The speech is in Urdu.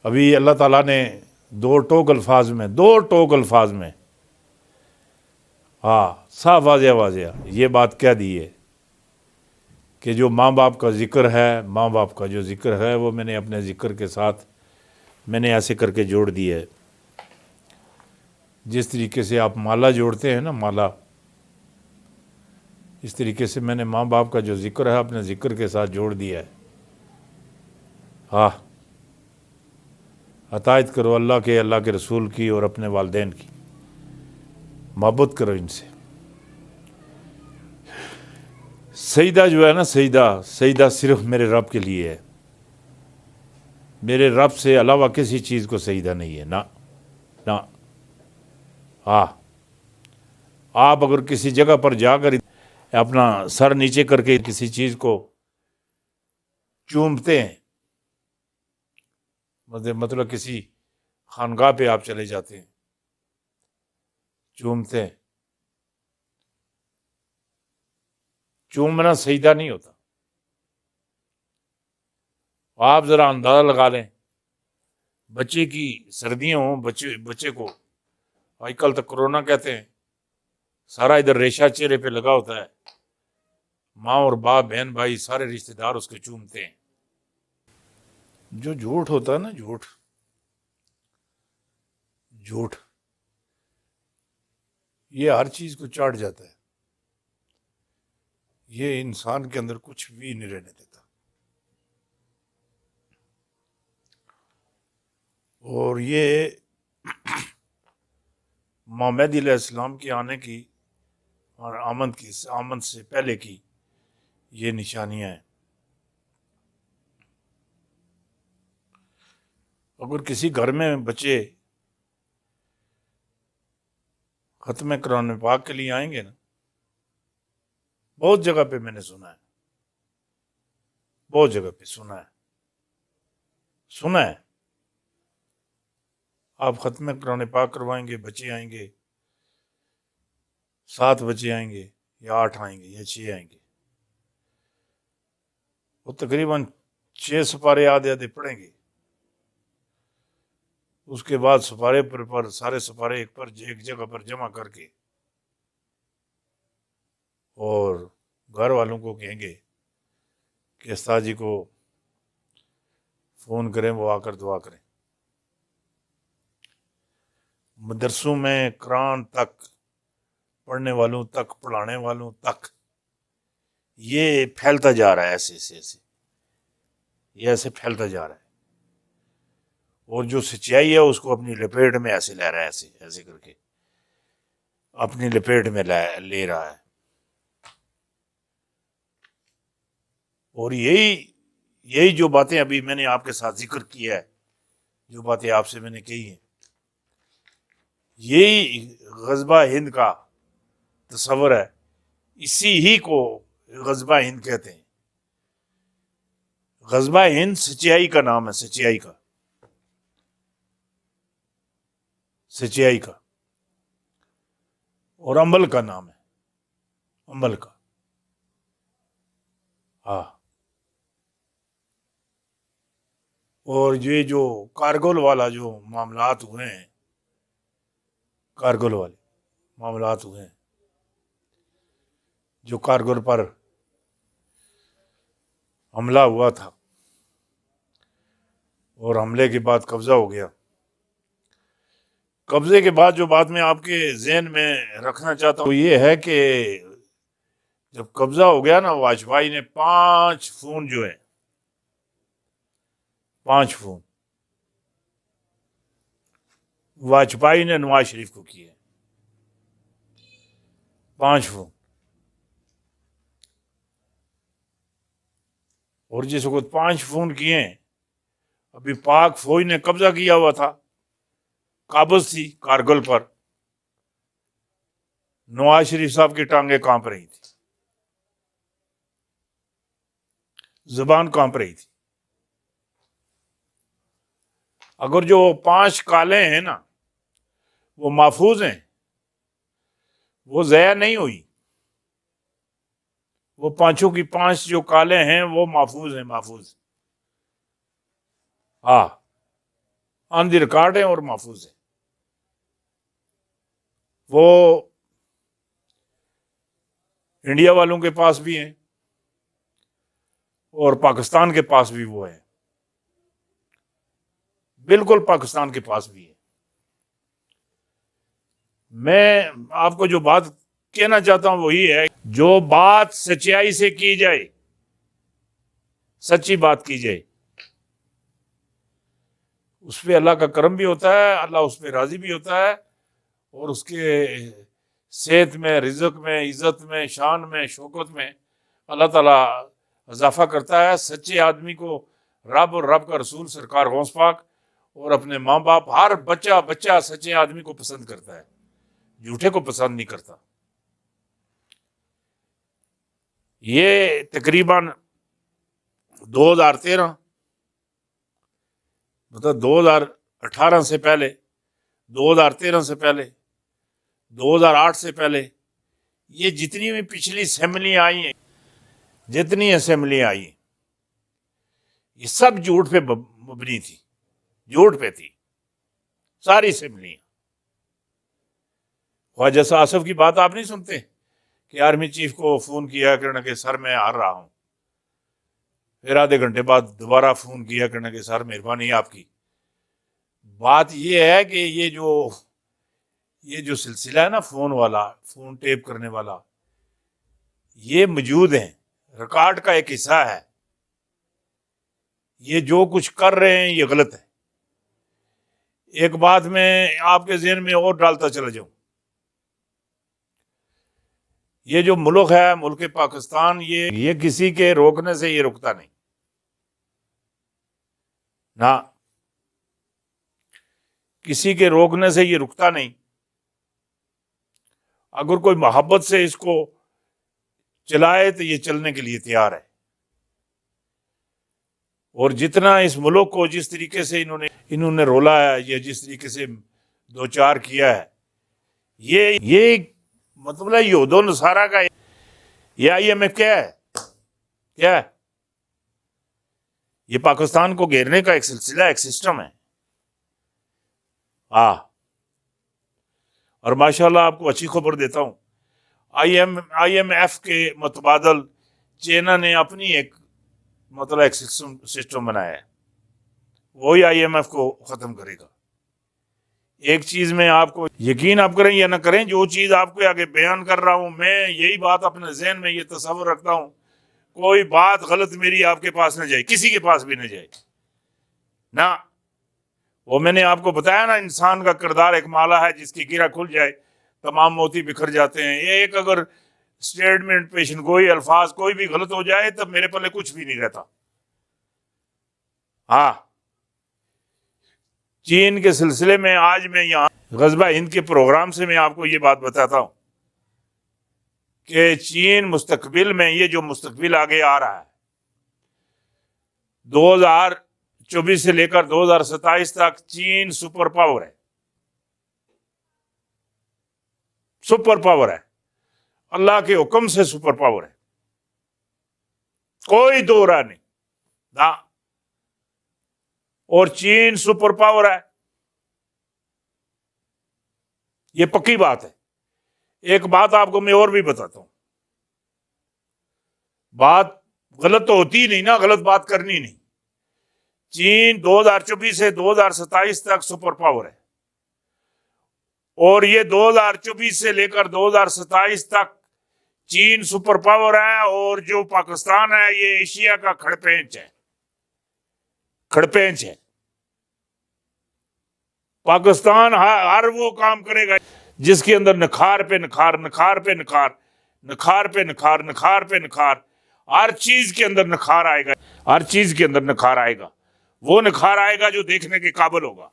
ابھی اللہ تعالیٰ نے دو ٹوک الفاظ میں صاف واضح یہ بات کہہ دی ہے کہ جو ماں باپ کا ذکر ہے، ماں باپ کا جو ذکر ہے وہ میں نے اپنے ذکر کے ساتھ میں نے ایسے کر کے جوڑ دیا ہے، جس طریقے سے آپ مالا جوڑتے ہیں نا، مالا، اس طریقے سے میں نے ماں باپ کا جو ذکر ہے اپنے ذکر کے ساتھ جوڑ دیا ہے۔ اطاعت کرو اللہ کے رسول کی اور اپنے والدین کی، محبت کرو ان سے۔ سجدہ جو ہے نا، سجدہ صرف میرے رب کے لیے ہے، میرے رب سے علاوہ کسی چیز کو سجدہ نہیں ہے، نہ۔ آپ اگر کسی جگہ پر جا کر اپنا سر نیچے کر کے کسی چیز کو چومتے ہیں، مطلب کسی خانقاہ پہ آپ چلے جاتے ہیں، چومتے ہیں، چومنا سجدہ نہیں ہوتا۔ آپ ذرا اندازہ لگا لیں، بچے کی سردیاں ہوں، بچے کو آج کل تک کرونا کہتے ہیں، سارا ادھر ریشہ چہرے پہ لگا ہوتا ہے، ماں اور باپ، بہن بھائی، سارے رشتہ دار اس کے چومتے ہیں۔ جو جھوٹ ہوتا ہے نا، جھوٹ یہ ہر چیز کو چاٹ جاتا ہے، یہ انسان کے اندر کچھ بھی نہیں رہنے دیتا۔ اور یہ مہدی علیہ السلام کی آنے کی اور آمد سے پہلے کی یہ نشانیاں ہیں۔ اگر کسی گھر میں بچے ختم قرآن پاک کے لیے آئیں گے نا، بہت جگہ پہ میں نے سنا ہے، آپ ختم قرآن پاک کروائیں گے، بچے آئیں گے، 7 بچے آئیں گے یا 8 آئیں گے یا 6 آئیں گے، وہ تقریباً 6 سپارے آدھے پڑھیں گے۔ اس کے بعد سپارے پر سارے سپارے ایک جگہ پر جمع کر کے اور گھر والوں کو کہیں گے کہ استاد جی کو فون کریں، وہ آ کر دعا کریں۔ مدرسوں میں قرآن تک پڑھنے والوں تک، پڑھانے والوں تک یہ پھیلتا جا رہا ہے، ایسے پھیلتا جا رہا ہے، اور جو سچائی ہے اس کو اپنی لپیٹ میں ایسے لے رہا ہے، ایسے کر کے اپنی لپیٹ میں لے رہا ہے۔ اور یہی جو باتیں ابھی میں نے آپ کے ساتھ ذکر کیا ہے، جو باتیں آپ سے میں نے کہی ہیں، یہی غزوہ ہند کا تصور ہے، اسی ہی کو غزوہ ہند کہتے ہیں۔ غزوہ ہند سچائی کا نام ہے، سچائی کا، اور عمل کا نام ہے، عمل کا۔ اور یہ جو کارگل والا جو معاملات ہوئے ہیں، کارگل والے معاملات ہوئے ہیں، جو کارگل پر حملہ ہوا تھا اور حملے کے بعد قبضہ ہو گیا، قبضے کے بعد جو بات میں آپ کے ذہن میں رکھنا چاہتا ہوں وہ یہ ہے کہ جب قبضہ ہو گیا نا، واجپئی نے 5 فون جو ہے، 5 فون واجپئی نے نواز شریف کو کیے، 5 فون۔ اور جس وقت 5 فون کیے ہیں، ابھی پاک فوج نے قبضہ کیا ہوا تھا، قابض تھی کارگل پر، نواز شریف صاحب کی ٹانگیں کانپ رہی تھی، زبان کانپ رہی تھی۔ اگر جو 5 کالیں ہیں نا وہ محفوظ ہیں، وہ ضائع نہیں ہوئی، وہ 5 کی 5 جو کالیں ہیں وہ محفوظ ہیں، محفوظ۔ آن دی ریکارڈ ہیں اور محفوظ ہیں. وہ انڈیا والوں کے پاس بھی ہیں اور پاکستان کے پاس بھی وہ ہیں، بالکل پاکستان کے پاس بھی ہے. میں آپ کو جو بات کہنا چاہتا ہوں وہ یہ ہے، جو بات سچائی سے کی جائے، سچی بات کی جائے، اس پہ اللہ کا کرم بھی ہوتا ہے، اللہ اس پہ راضی بھی ہوتا ہے، اور اس کے صحت میں، رزق میں، عزت میں، شان میں، شوکت میں اللہ تعالیٰ اضافہ کرتا ہے. سچے آدمی کو رب اور رب کا رسول سرکار غوث پاک اور اپنے ماں باپ، ہر بچہ سچے آدمی کو پسند کرتا ہے، جھوٹے کو پسند نہیں کرتا. یہ تقریباً 2013 مطلب 2018 سے پہلے، 2013 سے پہلے، 2008 سے پہلے، یہ جتنی بھی پچھلی اسمبلی آئی ہیں، جتنی اسمبلی آئی ہیں، یہ سب جھوٹ پہ مبنی تھی، جھوٹ پہ تھی ساری اسمبلیاں. خواجہ آصف کی بات آپ نہیں سنتے کہ آرمی چیف کو فون کیا کرنا کہ سر میں آ رہا ہوں، پھر آدھے گھنٹے بعد دوبارہ فون کیا کرنا کہ سر مہربانی آپ کی. بات یہ ہے کہ یہ جو سلسلہ ہے نا، فون والا، فون ٹیپ کرنے والا، یہ موجود ہیں، ریکارڈ کا ایک حصہ ہے. یہ جو کچھ کر رہے ہیں یہ غلط ہے. ایک بات میں آپ کے ذہن میں اور ڈالتا چلا جاؤں، یہ جو ملک ہے، ملک پاکستان، یہ کسی کے روکنے سے یہ رکتا نہیں، نہ کسی کے روکنے سے یہ رکتا نہیں. اگر کوئی محبت سے اس کو چلائے تو یہ چلنے کے لیے تیار ہے. اور جتنا اس ملک کو جس طریقے سے انہوں نے رولا ہے، یا جس طریقے سے دوچار کیا ہے، یہ مطلب ہے یہود و نصارہ کا، یہ IMF کیا ہے؟ یہ پاکستان کو گھیرنے کا ایک سلسلہ، ایک سسٹم ہے. اور ماشاءاللہ آپ کو اچھی خبر دیتا ہوں، IMF کے متبادل چائنا نے اپنی ایک سسٹم بنایا ہے، وہی IMF کو ختم کرے گا. ایک چیز میں آپ کو یقین آپ کریں یا نہ کریں، جو چیز آپ کو آگے بیان کر رہا ہوں، میں یہی بات اپنے ذہن میں یہ تصور رکھتا ہوں، کوئی بات غلط میری آپ کے پاس نہ جائے، کسی کے پاس بھی نہ جائے نہ. وہ میں نے آپ کو بتایا نا، انسان کا کردار ایک مالا ہے، جس کی گرہ کھل جائے تمام موتی بکھر جاتے ہیں. ایک اگر اسٹیٹمنٹ، پیشن گوئی، الفاظ کوئی بھی غلط ہو جائے تب میرے پلے کچھ بھی نہیں رہتا. چین کے سلسلے میں آج میں یہاں غزوہ ہند کے پروگرام سے میں آپ کو یہ بات بتاتا ہوں کہ چین مستقبل میں، یہ جو مستقبل آگے آ رہا ہے، 2024 سے لے کر 2027 تک چین سپر پاور ہے، سپر پاور ہے، اللہ کے حکم سے سپر پاور ہے، کوئی دو راہ نہیں. اور چین سپر پاور ہے، یہ پکی بات ہے. ایک بات آپ کو میں اور بھی بتاتا ہوں، بات غلط تو ہوتی نہیں نا، غلط بات کرنی نہیں. چین 2024 سے 2027 تک سپر پاور ہے، اور یہ 2024 سے لے کر 2027 تک چین سپر پاور ہے. اور جو پاکستان ہے یہ ایشیا کا کھڑپینچ ہے، کھڑپینچ ہے. پاکستان ہر وہ کام کرے گا جس کے اندر نکھار پہ نکھار، نکھار پہ نکھار، نکھار پہ نکھار، نکھار پہ نکھار، ہر چیز کے اندر نکھار آئے گا، ہر چیز کے اندر نکھار آئے گا. وہ نکھار آئے گا جو دیکھنے کے قابل ہوگا.